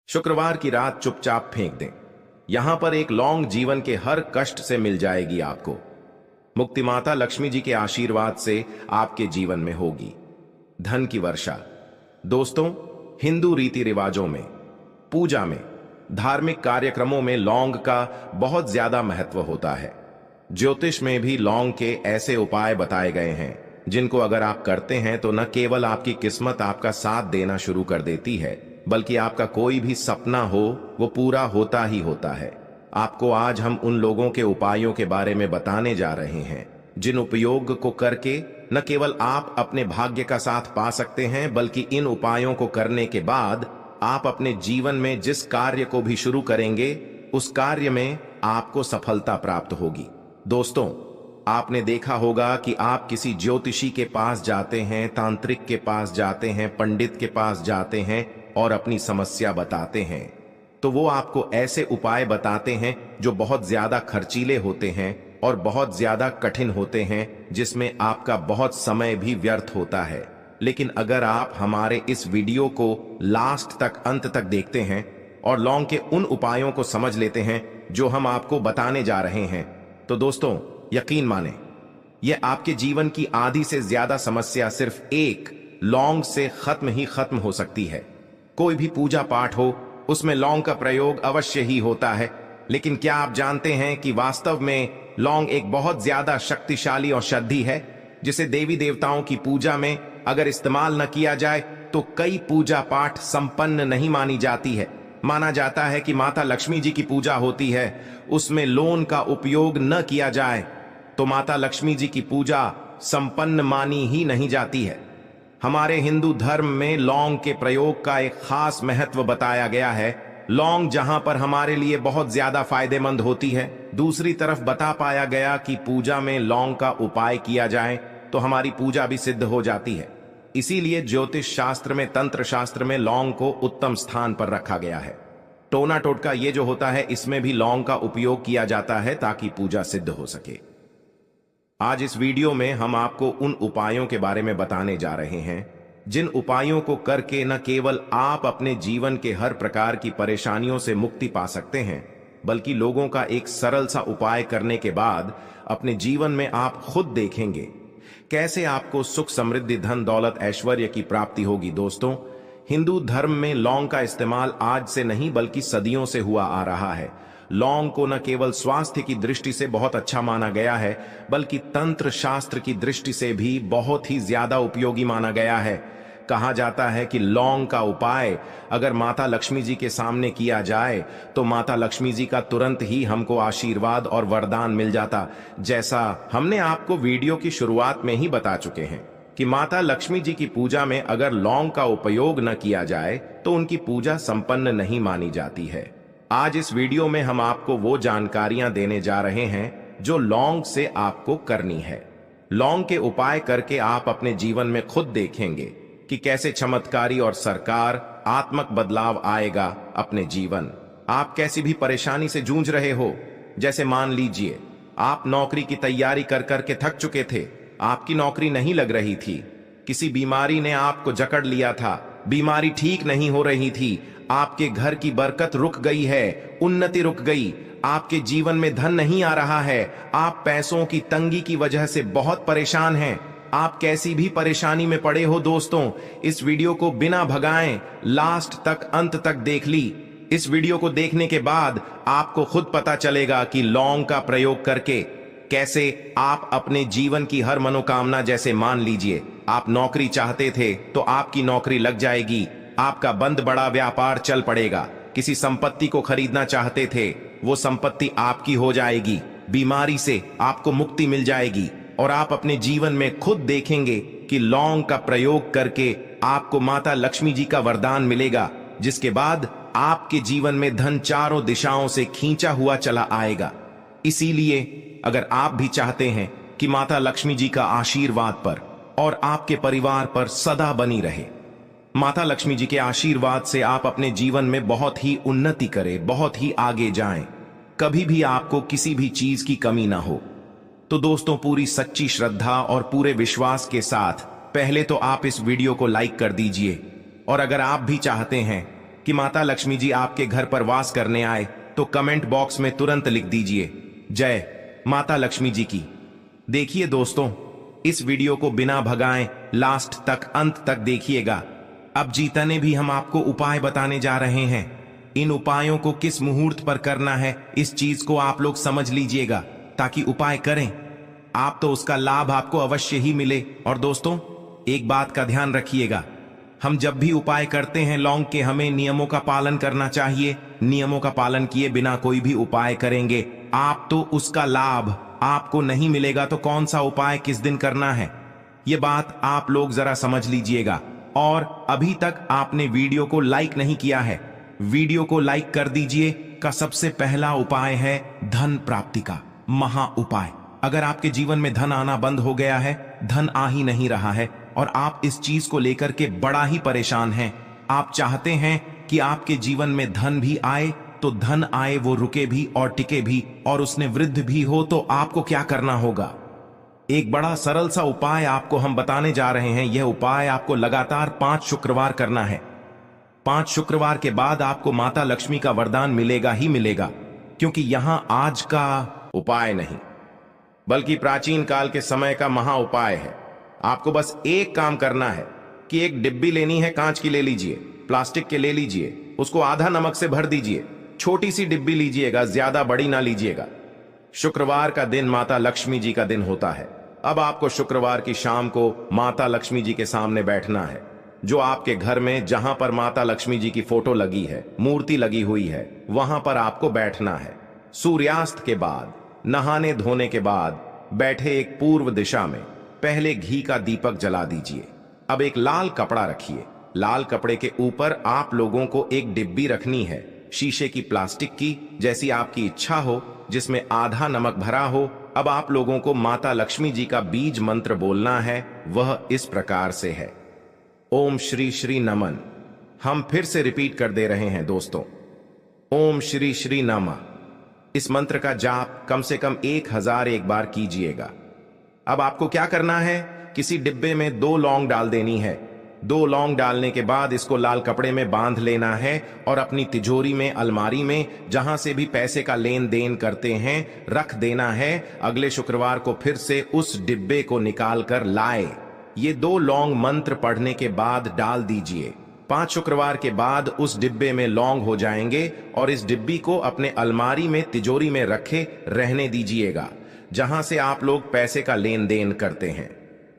शुक्रवार की रात चुपचाप फेंक दें। यहां पर एक लौंग जीवन के हर कष्ट से मिल जाएगी आपको। मुक्ति माता लक्ष्मी जी के आशीर्वाद से आपके जीवन में होगी धन की वर्षा। दोस्तों, हिंदू रीति रिवाजों में, पूजा में, धार्मिक कार्यक्रमों में लौंग का बहुत ज्यादा महत्व होता है। ज्योतिष में भी लौंग के ऐसे उपाय बताए गए हैं जिनको अगर आप करते हैं तो न केवल आपकी किस्मत आपका साथ देना शुरू कर देती है, बल्कि आपका कोई भी सपना हो वो पूरा होता ही होता है। आपको आज हम उन लोगों के उपायों के बारे में बताने जा रहे हैं जिन उपयोग को करके न केवल आप अपने भाग्य का साथ पा सकते हैं, बल्कि इन उपायों को करने के बाद आप अपने जीवन में जिस कार्य को भी शुरू करेंगे उस कार्य में आपको सफलता प्राप्त होगी। दोस्तों, आपने देखा होगा कि आप किसी ज्योतिषी के पास जाते हैं, तांत्रिक के पास जाते हैं, पंडित के पास जाते हैं और अपनी समस्या बताते हैं, तो वो आपको ऐसे उपाय बताते हैं जो बहुत ज्यादा खर्चीले होते हैं और बहुत ज्यादा कठिन होते हैं, जिसमें आपका बहुत समय भी व्यर्थ होता है। लेकिन अगर आप हमारे इस वीडियो को लास्ट तक, अंत तक देखते हैं और लौंग के उन उपायों को समझ लेते हैं जो हम आपको बताने जा रहे हैं, तो दोस्तों यकीन माने यह आपके जीवन की आधी से ज्यादा समस्या सिर्फ एक लौंग से खत्म हो सकती है। कोई भी पूजा पाठ हो उसमें लौंग का प्रयोग अवश्य ही होता है, लेकिन क्या आप जानते हैं कि वास्तव में लौंग एक बहुत ज्यादा शक्तिशाली औषधि है जिसे देवी देवताओं की पूजा में अगर इस्तेमाल न किया जाए तो कई पूजा पाठ संपन्न नहीं मानी जाती है। माना जाता है कि माता लक्ष्मी जी की पूजा होती है, उसमें लौंग का उपयोग न किया जाए तो माता लक्ष्मी जी की पूजा संपन्न मानी ही नहीं जाती है। हमारे हिंदू धर्म में लौंग के प्रयोग का एक खास महत्व बताया गया है। लौंग जहां पर हमारे लिए बहुत ज्यादा फायदेमंद होती है, दूसरी तरफ बता पाया गया कि पूजा में लौंग का उपाय किया जाए तो हमारी पूजा भी सिद्ध हो जाती है। इसीलिए ज्योतिष शास्त्र में, तंत्र शास्त्र में लौंग को उत्तम स्थान पर रखा गया है। टोना टोटका ये जो होता है, इसमें भी लौंग का उपयोग किया जाता है ताकि पूजा सिद्ध हो सके। आज इस वीडियो में हम आपको उन उपायों के बारे में बताने जा रहे हैं जिन उपायों को करके न केवल आप अपने जीवन के हर प्रकार की परेशानियों से मुक्ति पा सकते हैं, बल्कि लोगों का एक सरल सा उपाय करने के बाद अपने जीवन में आप खुद देखेंगे कैसे आपको सुख, समृद्धि, धन, दौलत, ऐश्वर्य की प्राप्ति होगी। दोस्तों, हिंदू धर्म में लौंग का इस्तेमाल आज से नहीं बल्कि सदियों से हुआ आ रहा है। लौंग को न केवल स्वास्थ्य की दृष्टि से बहुत अच्छा माना गया है, बल्कि तंत्र शास्त्र की दृष्टि से भी बहुत ही ज्यादा उपयोगी माना गया है। कहा जाता है कि लौंग का उपाय अगर माता लक्ष्मी जी के सामने किया जाए तो माता लक्ष्मी जी का तुरंत ही हमको आशीर्वाद और वरदान मिल जाता। जैसा हमने आपको वीडियो की शुरुआत में ही बता चुके हैं कि माता लक्ष्मी जी की पूजा में अगर लौंग का उपयोग न किया जाए तो उनकी पूजा संपन्न नहीं मानी जाती है। आज इस वीडियो में हम आपको वो जानकारियां देने जा रहे हैं जो लौंग से आपको करनी है। लौंग के उपाय करके आप अपने जीवन में खुद देखेंगे कि कैसे चमत्कारी और सकारात्मक बदलाव आएगा अपने जीवन। आप कैसी भी परेशानी से जूझ रहे हो, जैसे मान लीजिए आप नौकरी की तैयारी कर करके थक चुके थे, आपकी नौकरी नहीं लग रही थी, किसी बीमारी ने आपको जकड़ लिया था, बीमारी ठीक नहीं हो रही थी, आपके घर की बरकत रुक गई है, उन्नति रुक गई, आपके जीवन में धन नहीं आ रहा है, आप पैसों की तंगी की वजह से बहुत परेशान हैं, आप कैसी भी परेशानी में पड़े हो। दोस्तों, इस वीडियो को बिना भगाएं लास्ट तक, अंत तक देख ली। इस वीडियो को देखने के बाद आपको खुद पता चलेगा कि लौंग का प्रयोग करके कैसे आप अपने जीवन की हर मनोकामना, जैसे मान लीजिए आप नौकरी चाहते थे तो आपकी नौकरी लग जाएगी, आपका बंद बड़ा व्यापार चल पड़ेगा, किसी संपत्ति को खरीदना चाहते थे वो संपत्ति आपकी हो जाएगी, बीमारी से आपको मुक्ति मिल जाएगी और आप अपने जीवन में खुद देखेंगे कि लौंग का प्रयोग करके आपको माता लक्ष्मी जी का वरदान मिलेगा, जिसके बाद आपके जीवन में धन चारों दिशाओं से खींचा हुआ चला आएगा। इसीलिए अगर आप भी चाहते हैं कि माता लक्ष्मी जी का आशीर्वाद पर और आपके परिवार पर सदा बनी रहे, माता लक्ष्मी जी के आशीर्वाद से आप अपने जीवन में बहुत ही उन्नति करें, बहुत ही आगे जाएं, कभी भी आपको किसी भी चीज की कमी ना हो, तो दोस्तों पूरी सच्ची श्रद्धा और पूरे विश्वास के साथ पहले तो आप इस वीडियो को लाइक कर दीजिए, और अगर आप भी चाहते हैं कि माता लक्ष्मी जी आपके घर पर वास करने आए तो कमेंट बॉक्स में तुरंत लिख दीजिए जय माता लक्ष्मी जी की। देखिए दोस्तों, इस वीडियो को बिना भगाएं लास्ट तक अंत तक देखिएगा। अब जीतने भी हम आपको उपाय बताने जा रहे हैं। इन उपायों को किस मुहूर्त पर करना है इस चीज को आप लोग समझ लीजिएगा, ताकि उपाय करें आप तो उसका लाभ आपको अवश्य ही मिले। और दोस्तों, एक बात का ध्यान रखिएगा, हम जब भी उपाय करते हैं लौंग के, हमें नियमों का पालन करना चाहिए। नियमों का पालन किए बिना कोई भी उपाय करेंगे आप तो उसका लाभ आपको नहीं मिलेगा। तो कौन सा उपाय किस दिन करना है, ये बात आप लोग जरा समझ लीजिएगा। और अभी तक आपने वीडियो को लाइक नहीं किया है, वीडियो को लाइक कर दीजिए। का सबसे पहला उपाय है धन प्राप्ति का महा उपाय। अगर आपके जीवन में धन आना बंद हो गया है, धन आ ही नहीं रहा है और आप इस चीज को लेकर के बड़ा ही परेशान हैं, आप चाहते हैं कि आपके जीवन में धन भी आए, तो धन आए वो रुके भी और टिके भी और उसने वृद्धि भी हो, तो आपको क्या करना होगा? एक बड़ा सरल सा उपाय आपको हम बताने जा रहे हैं। यह उपाय आपको लगातार 5 शुक्रवार करना है। 5 शुक्रवार के बाद आपको माता लक्ष्मी का वरदान मिलेगा ही मिलेगा, क्योंकि यहां आज का उपाय नहीं बल्कि प्राचीन काल के समय का महा उपाय है। आपको बस एक काम करना है कि एक डिब्बी लेनी है, कांच की ले लीजिए, प्लास्टिक के ले लीजिए, उसको आधा नमक से भर दीजिए। छोटी सी डिब्बी लीजिएगा, ज्यादा बड़ी ना लीजिएगा। शुक्रवार का दिन माता लक्ष्मी जी का दिन होता है। अब आपको शुक्रवार की शाम को माता लक्ष्मी जी के सामने बैठना है, जो आपके घर में जहां पर माता लक्ष्मी जी की फोटो लगी है, मूर्ति लगी हुई है, वहां पर आपको बैठना है। सूर्यास्त के बाद, नहाने धोने के बाद बैठे एक पूर्व दिशा में पहले घी का दीपक जला दीजिए। अब एक लाल कपड़ा रखिए। लाल कपड़े के ऊपर आप लोगों को एक डिब्बी रखनी है, शीशे की, प्लास्टिक की, जैसी आपकी इच्छा हो, जिसमें आधा नमक भरा हो। अब आप लोगों को माता लक्ष्मी जी का बीज मंत्र बोलना है। वह इस प्रकार से है, ओम श्री श्री नमन। हम फिर से रिपीट कर दे रहे हैं दोस्तों, ओम श्री श्री नमः। इस मंत्र का जाप कम से कम 1001 बार कीजिएगा। अब आपको क्या करना है, किसी डिब्बे में 2 लौंग डाल देनी है। 2 लौंग डालने के बाद इसको लाल कपड़े में बांध लेना है और अपनी तिजोरी में, अलमारी में, जहां से भी पैसे का लेन देन करते हैं, रख देना है। अगले शुक्रवार को फिर से उस डिब्बे को निकाल कर लाए। ये 2 लौंग मंत्र पढ़ने के बाद डाल दीजिए। 5 शुक्रवार के बाद उस डिब्बे में लौंग हो जाएंगे और इस डिब्बी को अपने अलमारी में, तिजोरी में रखे रहने दीजिएगा, जहां से आप लोग पैसे का लेन देन करते हैं।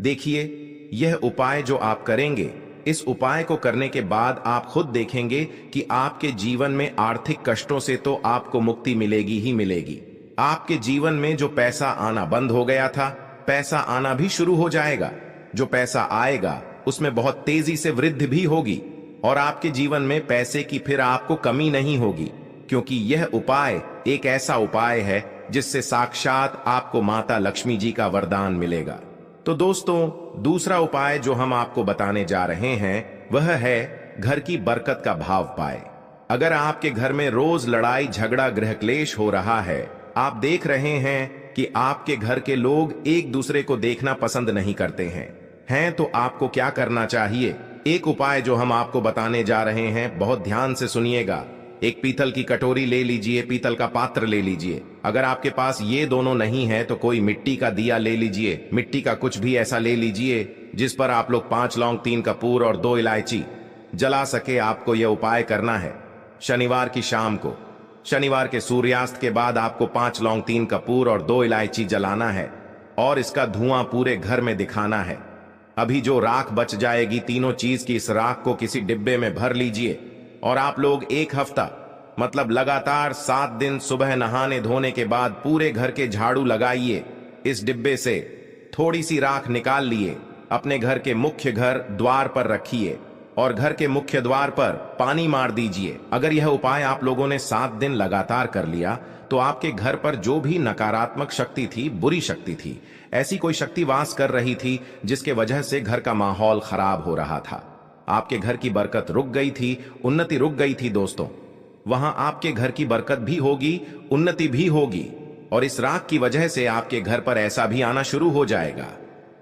देखिए, यह उपाय जो आप करेंगे, इस उपाय को करने के बाद आप खुद देखेंगे कि आपके जीवन में आर्थिक कष्टों से तो आपको मुक्ति मिलेगी ही मिलेगी। आपके जीवन में जो पैसा आना बंद हो गया था, पैसा आना भी शुरू हो जाएगा। जो पैसा आएगा उसमें बहुत तेजी से वृद्धि भी होगी और आपके जीवन में पैसे की फिर आपको कमी नहीं होगी, क्योंकि यह उपाय एक ऐसा उपाय है जिससे साक्षात आपको माता लक्ष्मी जी का वरदान मिलेगा। तो दोस्तों, दूसरा उपाय जो हम आपको बताने जा रहे हैं वह है घर की बरकत का भाव पाए। अगर आपके घर में रोज लड़ाई झगड़ा गृह क्लेश हो रहा है, आप देख रहे हैं कि आपके घर के लोग एक दूसरे को देखना पसंद नहीं करते हैं, तो आपको क्या करना चाहिए? एक उपाय जो हम आपको बताने जा रहे हैं, बहुत ध्यान से सुनिएगा। एक पीतल की कटोरी ले लीजिए, पीतल का पात्र ले लीजिए। अगर आपके पास ये दोनों नहीं है तो कोई मिट्टी का दिया ले लीजिए, मिट्टी का कुछ भी ऐसा ले लीजिए जिस पर आप लोग 5 लौंग, 3 कपूर और 2 इलायची जला सके। आपको यह उपाय करना है शनिवार की शाम को। शनिवार के सूर्यास्त के बाद आपको 5 लौंग, 3 कपूर और 2 इलायची जलाना है और इसका धुआं पूरे घर में दिखाना है। अभी जो राख बच जाएगी, तीनों चीज की इस राख को किसी डिब्बे में भर लीजिए और आप लोग 1 हफ्ता, मतलब लगातार 7 दिन सुबह नहाने धोने के बाद पूरे घर के झाड़ू लगाइए। इस डिब्बे से थोड़ी सी राख निकाल लिए, अपने घर के मुख्य घर द्वार पर रखिए और घर के मुख्य द्वार पर पानी मार दीजिए। अगर यह उपाय आप लोगों ने 7 दिन लगातार कर लिया तो आपके घर पर जो भी नकारात्मक शक्ति थी, बुरी शक्ति थी, ऐसी कोई शक्ति वास कर रही थी जिसके वजह से घर का माहौल खराब हो रहा था, आपके घर की बरकत रुक गई थी, उन्नति रुक गई थी दोस्तों, वहां आपके घर की बरकत भी होगी, उन्नति भी होगी और इस राख की वजह से आपके घर पर ऐसा भी आना शुरू हो जाएगा।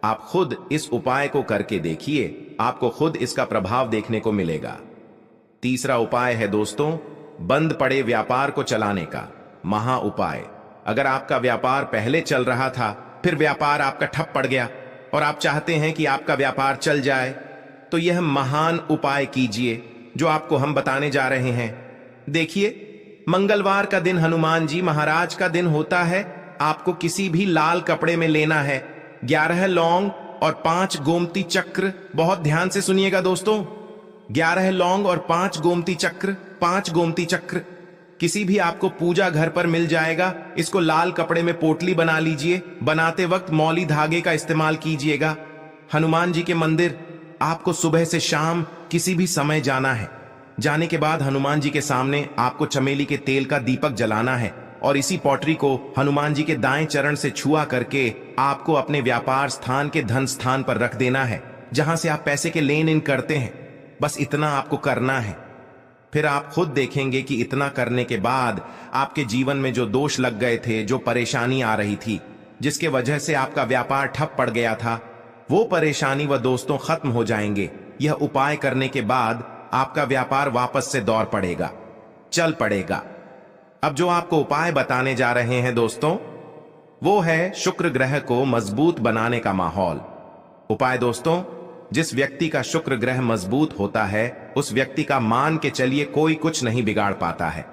आप खुद इस उपाय को करके देखिए, आपको खुद इसका प्रभाव देखने को मिलेगा। तीसरा उपाय है दोस्तों, बंद पड़े व्यापार को चलाने का महा उपाय। अगर आपका व्यापार पहले चल रहा था, फिर व्यापार आपका ठप पड़ गया और आप चाहते हैं कि आपका व्यापार चल जाए, तो यह महान उपाय कीजिए जो आपको हम बताने जा रहे हैं। देखिए, मंगलवार का दिन हनुमान जी महाराज का दिन होता है। आपको किसी भी लाल कपड़े में लेना है 11 लौंग और 5 गोमती चक्र। बहुत ध्यान से सुनिएगा दोस्तों, 11 लौंग और 5 गोमती चक्र। 5 गोमती चक्र किसी भी आपको पूजा घर पर मिल जाएगा। इसको लाल कपड़े में पोटली बना लीजिए। बनाते वक्त मौली धागे का इस्तेमाल कीजिएगा। हनुमान जी के मंदिर आपको सुबह से शाम किसी भी समय जाना है। जाने के बाद हनुमान जी के सामने आपको चमेली के तेल का दीपक जलाना है और इसी पॉटरी को हनुमान जी के दाएं चरण से छुआ करके आपको अपने व्यापार स्थान के धन स्थान पर रख देना है, जहां से आप पैसे के लेन देन करते हैं। बस इतना आपको करना है। फिर आप खुद देखेंगे कि इतना करने के बाद आपके जीवन में जो दोष लग गए थे, जो परेशानी आ रही थी, जिसके वजह से आपका व्यापार ठप पड़ गया था, वो परेशानी व दोस्तों खत्म हो जाएंगे। यह उपाय करने के बाद आपका व्यापार वापस से दौड़ पड़ेगा, चल पड़ेगा। अब जो आपको उपाय बताने जा रहे हैं दोस्तों, वो है शुक्र ग्रह को मजबूत बनाने का माहौल। उपाय दोस्तों, जिस व्यक्ति का शुक्र ग्रह मजबूत होता है, उस व्यक्ति का मान के चलिए कोई कुछ नहीं बिगाड़ पाता है।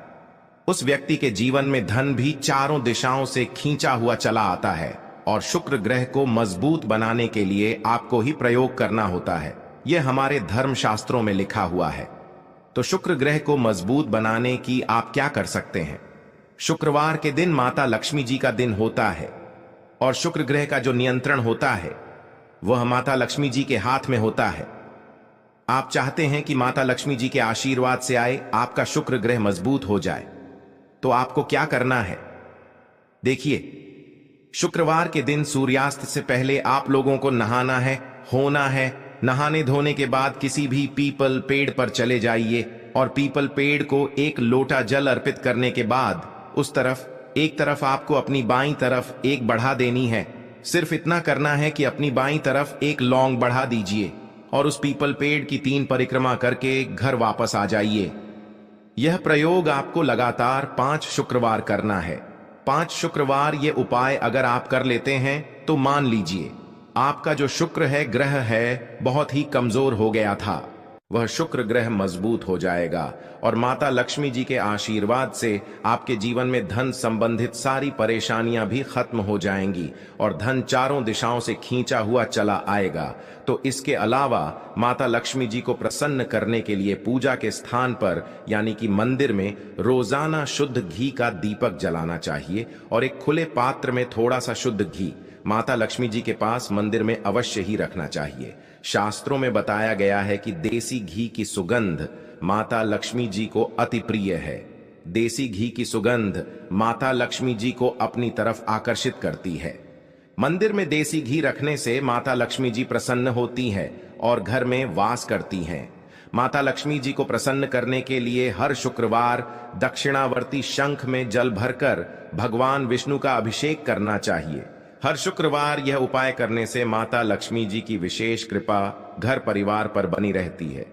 उस व्यक्ति के जीवन में धन भी चारों दिशाओं से खींचा हुआ चला आता है और शुक्र ग्रह को मजबूत बनाने के लिए आपको ही प्रयोग करना होता है। यह हमारे धर्म शास्त्रों में लिखा हुआ है। तो शुक्र ग्रह को मजबूत बनाने की आप क्या कर सकते हैं? शुक्रवार के दिन माता लक्ष्मी जी का दिन होता है और शुक्र ग्रह का जो नियंत्रण होता है वह माता लक्ष्मी जी के हाथ में होता है। आप चाहते हैं कि माता लक्ष्मी जी के आशीर्वाद से आए आपका शुक्र ग्रह मजबूत हो जाए, तो आपको क्या करना है? देखिए, शुक्रवार के दिन सूर्यास्त से पहले आप लोगों को नहाना है, होना है। नहाने धोने के बाद किसी भी पीपल पेड़ पर चले जाइए और पीपल पेड़ को 1 लोटा जल अर्पित करने के बाद उस तरफ एक तरफ आपको अपनी बाईं तरफ 1 बढ़ा देनी है। सिर्फ इतना करना है कि अपनी बाईं तरफ 1 लौंग बढ़ा दीजिए और उस पीपल पेड़ की 3 परिक्रमा करके घर वापस आ जाइए। यह प्रयोग आपको लगातार 5 शुक्रवार करना है। 5 शुक्रवार ये उपाय अगर आप कर लेते हैं तो मान लीजिए आपका जो शुक्र है ग्रह है बहुत ही कमजोर हो गया था, वह शुक्र ग्रह मजबूत हो जाएगा और माता लक्ष्मी जी के आशीर्वाद से आपके जीवन में धन संबंधित सारी परेशानियां भी खत्म हो जाएंगी और धन चारों दिशाओं से खींचा हुआ चला आएगा। तो इसके अलावा माता लक्ष्मी जी को प्रसन्न करने के लिए पूजा के स्थान पर यानी कि मंदिर में रोजाना शुद्ध घी का दीपक जलाना चाहिए और एक खुले पात्र में थोड़ा सा शुद्ध घी माता लक्ष्मी जी के पास मंदिर में अवश्य ही रखना चाहिए। शास्त्रों में बताया गया है कि देसी घी की सुगंध माता लक्ष्मी जी को अति प्रिय है। देसी घी की सुगंध माता लक्ष्मी जी को अपनी तरफ आकर्षित करती है। मंदिर में देसी घी रखने से माता लक्ष्मी जी प्रसन्न होती है और घर में वास करती हैं। माता लक्ष्मी जी को प्रसन्न करने के लिए हर शुक्रवार दक्षिणावर्ती शंख में जल भरकर भगवान विष्णु का अभिषेक करना चाहिए। हर शुक्रवार यह उपाय करने से माता लक्ष्मी जी की विशेष कृपा घर परिवार पर बनी रहती है।